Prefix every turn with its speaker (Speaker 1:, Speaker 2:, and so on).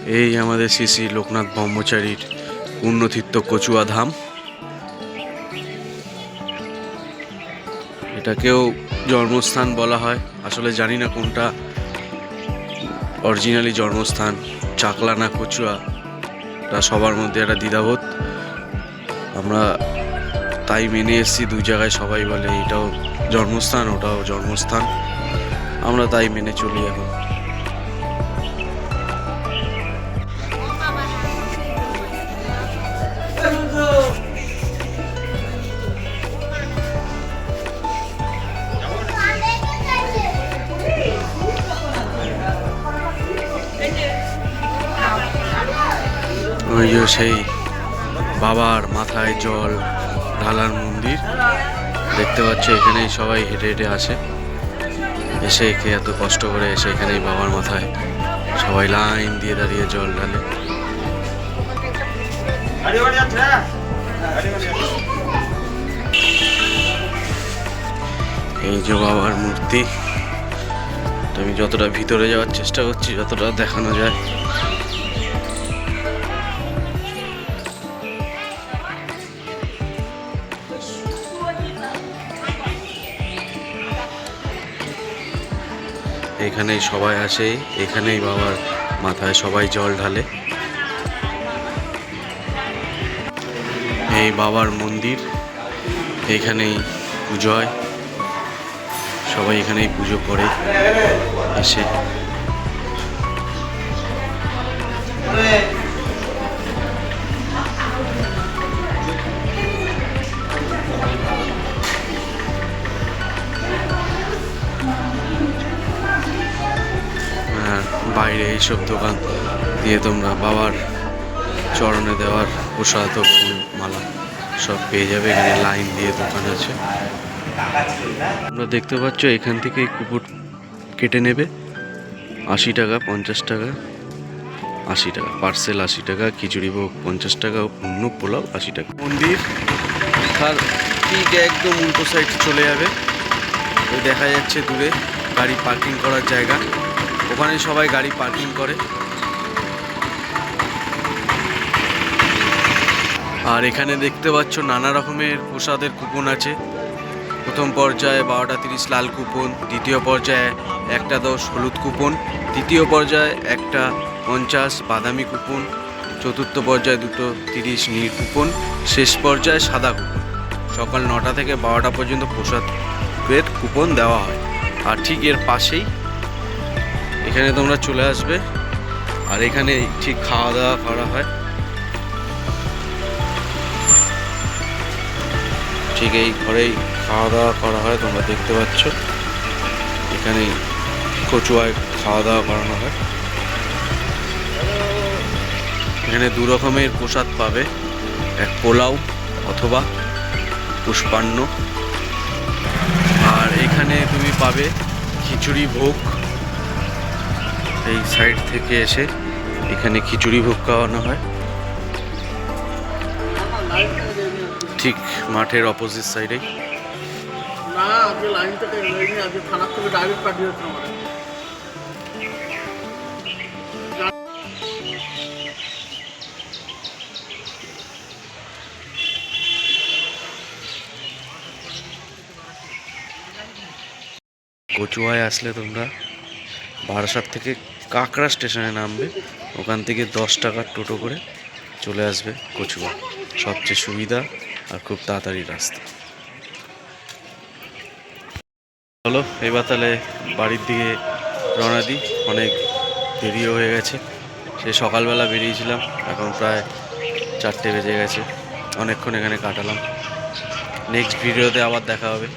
Speaker 1: এই আমাদের শ্রী শ্রী লোকনাথ ব্রহ্মচারীর পুণ্যতীর্থ কচুয়া ধাম। এটাকেও জন্মস্থান বলা হয়, আসলে জানি না কোনটা অরিজিনালি জন্মস্থান, চাকলা না কচুয়া, তা সবার মধ্যে একটা দ্বিধাবোধ। আমরা তাই মেনে এসেছি, দুই জায়গায় সবাই বলে এটাও জন্মস্থান ওটাও জন্মস্থান, আমরা তাই মেনে চলি এখন। ওই যে সেই বাবার মাথায় জল ঢালার মন্দির দেখতে পাচ্ছ, এখানেই সবাই হেঁটে হেঁটে আসে, এসে একে এত কষ্ট করে এসে এখানেই বাবার মাথায় সবাই লাইন দিয়ে দাঁড়িয়ে জল ঢালে। এই যে বাবার মূর্তি, আমি যতটা ভিতরে যাওয়ার চেষ্টা করছি, যতটা দেখানো যায়। এখানেই সবাই আসে, এখানেই বাবার মাথায় সবাই জল ঢালে। এই বাবার মন্দির, এখানেই পুজো হয়, সবাই এখানেই পুজো করে এসে। বাইরে এইসব দোকান দিয়ে তোমরা বাবার চরণে দেওয়ার প্রসাদ ও ফুল মালা সব পেয়ে যাবে, এখানে লাইন দিয়ে দোকান আছে। তোমরা দেখতে পাচ্ছ এখান থেকে কুকুর কেটে নেবে 80 টাকা, 50 টাকা, 80 টাকা পার্সেল, 80 টাকা খিচুড়ি ভোগ 50 টাকা, অন্য পোলাও 80 টাকা। মন্দির তার ঠিক একদম উল্টো সাইড চলে যাবে, ওই দেখা যাচ্ছে দূরে গাড়ি পার্কিং করার জায়গা, ওখানে সবাই গাড়ি পার্কিং করে। আর এখানে দেখতে পাচ্ছ নানা রকমের প্রসাদের কুপন আছে। প্রথম পর্যায়ে 12:30 লাল কুপন, দ্বিতীয় পর্যায়ে 1:10 হলুদ কুপন, তৃতীয় পর্যায়ে 1:50 বাদামি কুপন, চতুর্থ পর্যায়ে 2:30 নীল কুপন, শেষ পর্যায়ে সাদা কুপন। সকাল 9টা থেকে 12টা পর্যন্ত প্রসাদের কুপন দেওয়া হয়। আর ঠিক এর পাশেই এখানে তোমরা চলে আসবে, আর এখানে ঠিক খাওয়া দাওয়া করা হয়। ঠিক এই ঘরেই খাওয়া দাওয়া করা হয়, তোমরা দেখতে পাচ্ছ এখানেই কচুয়ায় খাওয়া দাওয়া করানো হয়। এখানে দু রকমের প্রসাদ পাবে, এক পোলাও অথবা পুষ্পান্ন, আর এখানে তুমি পাবে খিচুড়ি ভোগ। এই সাইড থেকে এসে এখানে খিচুড়ি ভোগ খাওয়ানো হয়, ঠিক মাঠের অপোজিট সাইডে। কচুয়ায় আসলে তোমরা বারাসাত থেকে কাকড়া স্টেশনে নামবে, ওখান থেকে 10 টাকার টোটো করে চলে আসবে কচুয়া, সবচেয়ে সুবিধা আর খুব তাড়াতাড়ি রাস্তা। চলো এবার তাহলে বাড়ির দিকে রওনা দিই, অনেক দেরিও হয়ে গেছে, সে সকালবেলা বেরিয়েছিলাম, এখন প্রায় 4টে বেজে গেছে, অনেকক্ষণ এখানে কাটালাম। নেক্সট ভিডিওতে আবার দেখা হবে।